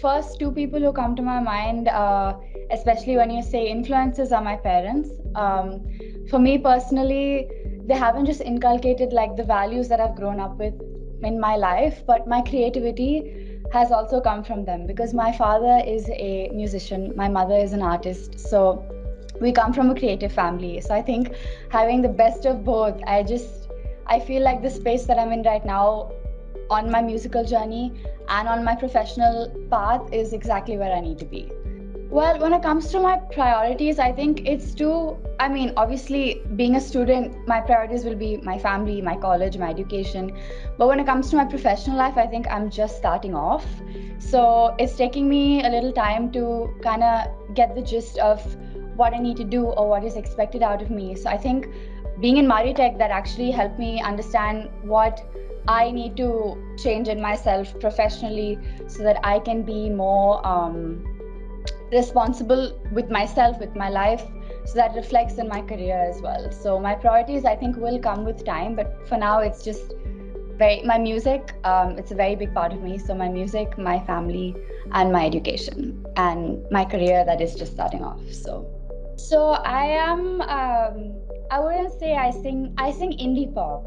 first two people who come to my mind, especially when you say influences, are my parents. For me personally, they haven't just inculcated like the values that I've grown up with in my life, but my creativity has also come from them because my father is a musician, my mother is an artist. So we come from a creative family. So I think having the best of both, I feel like the space that I'm in right now on my musical journey and on my professional path is exactly where I need to be. Well, when it comes to my priorities, I think obviously, being a student, my priorities will be my family, my college, my education. But when it comes to my professional life, I think I'm just starting off. So it's taking me a little time to kind of get the gist of what I need to do or what is expected out of me. So I think being in MOURI Tech, that actually helped me understand what I need to change in myself professionally so that I can be more responsible with myself, with my life, so that reflects in my career as well. So my priorities, I think, will come with time, but for now it's just my music. It's a very big part of me. So my music, my family, and my education, and my career that is just starting off. So I am. I wouldn't say I sing. I sing indie pop.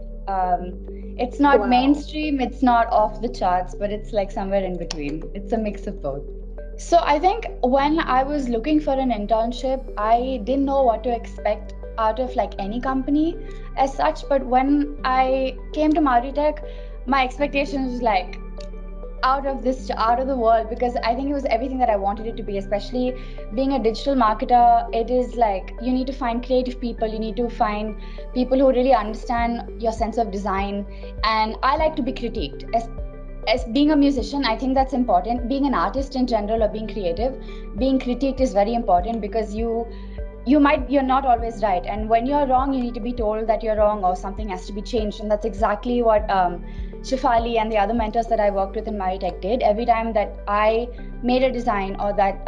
It's not Wow. mainstream. It's not off the charts, but it's like somewhere in between. It's a mix of both. So I think when I was looking for an internship, I didn't know what to expect out of like any company as such. But when I came to MOURI Tech, my expectations was like out of the world, because I think it was everything that I wanted it to be. Especially being a digital marketer, it is like you need to find creative people, you need to find people who really understand your sense of design, and I like to be critiqued. As being a musician, I think that's important. Being an artist in general or being creative, being critiqued is very important, because you're not always right, and when you're wrong you need to be told that you're wrong or something has to be changed. And that's exactly what Shifali and the other mentors that I worked with in MOURI Tech did. Every time that I made a design or that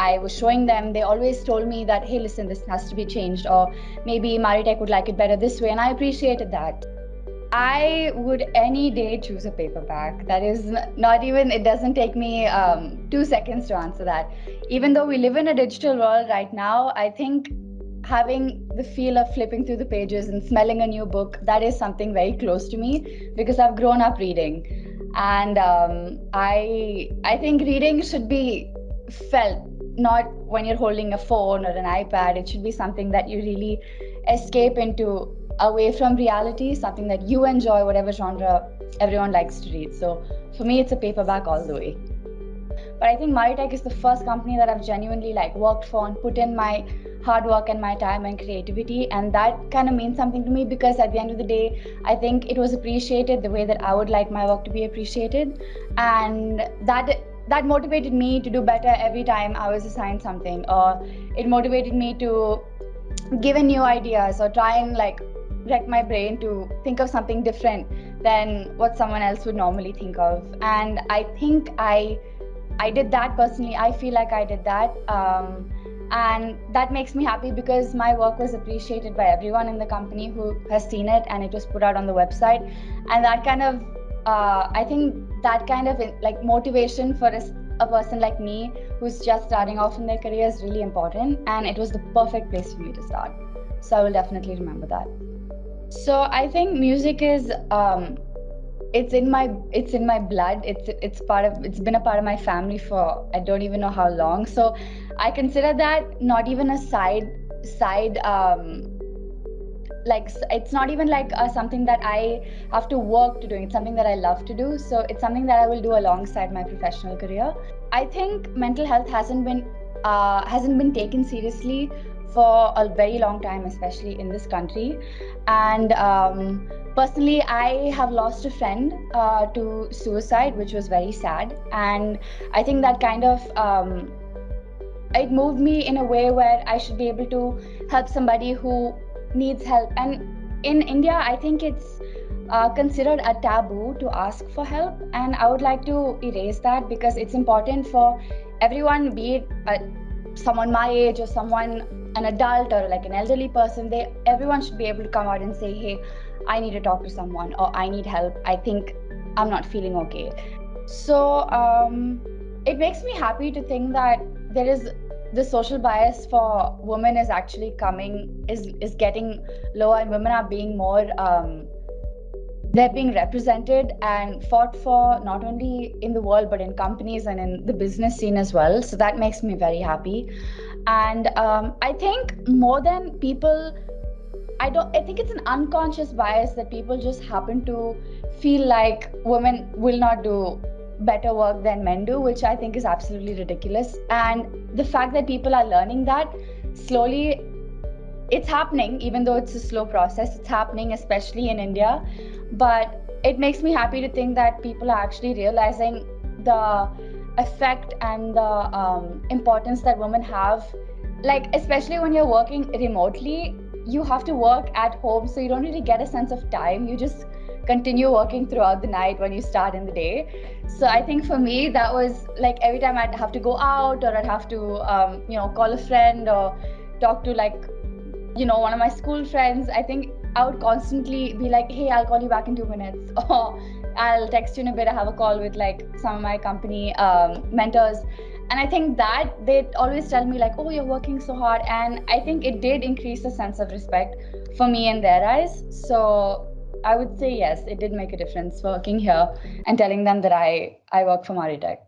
I was showing them, they always told me that, hey, listen, this has to be changed, or maybe MOURI Tech would like it better this way, and I appreciated that. I would any day choose a paperback. That is not even, it doesn't take me 2 seconds to answer that. Even though we live in a digital world right now, I think having the feel of flipping through the pages and smelling a new book, that is something very close to me, because I've grown up reading. And I think reading should be felt, not when you're holding a phone or an iPad. It should be something that you really escape into, away from reality, something that you enjoy, whatever genre everyone likes to read. So for me, it's a paperback all the way. But I think MOURI Tech is the first company that I've genuinely like worked for and put in my hard work and my time and creativity, and that kind of means something to me, because at the end of the day, I think it was appreciated the way that I would like my work to be appreciated, and that motivated me to do better every time I was assigned something, or it motivated me to give in new ideas or try and like wreck my brain to think of something different than what someone else would normally think of. And I think I did that personally. I feel like I did that, and that makes me happy, because my work was appreciated by everyone in the company who has seen it, and it was put out on the website. And that kind of I think that kind of like motivation for a person like me who's just starting off in their career is really important, and it was the perfect place for me to start. So I will definitely remember that. So I think music is it's in my blood. It's been a part of my family for I don't even know how long. So I consider that not even a side like it's not even like something that I have to work to do. It's something that I love to do. So it's something that I will do alongside my professional career. I think mental health hasn't been taken seriously for a very long time, especially in this country. And personally, I have lost a friend to suicide, which was very sad. And I think that kind of it moved me in a way where I should be able to help somebody who needs help. And in India, I think it's considered a taboo to ask for help, and I would like to erase that, because it's important for everyone, be it someone my age or someone, an adult or like an elderly person. Everyone should be able to come out and say, hey, I need to talk to someone, or I need help, I think I'm not feeling okay. So it makes me happy to think that there is the social bias for women is actually coming is getting lower, and women are being more they're being represented and fought for not only in the world but in companies and in the business scene as well. So that makes me very happy. And I think more than people, I think it's an unconscious bias that people just happen to feel like women will not do better work than men do, which I think is absolutely ridiculous. And the fact that people are learning that slowly, it's happening, even though it's a slow process, it's happening, especially in India. But it makes me happy to think that people are actually realizing the effect and the importance that women have. Like, especially when you're working remotely, you have to work at home, so you don't really get a sense of time. You just continue working throughout the night when you start in the day. So I think for me, that was like every time I'd have to go out, or I'd have to, call a friend or talk to, like, one of my school friends. I think I would constantly be like, hey, I'll call you back in 2 minutes, or I'll text you in a bit. I have a call with like some of my company mentors. And I think that they always tell me like, oh, you're working so hard. And I think it did increase the sense of respect for me in their eyes. So I would say yes, it did make a difference working here and telling them that I work for MOURI Tech.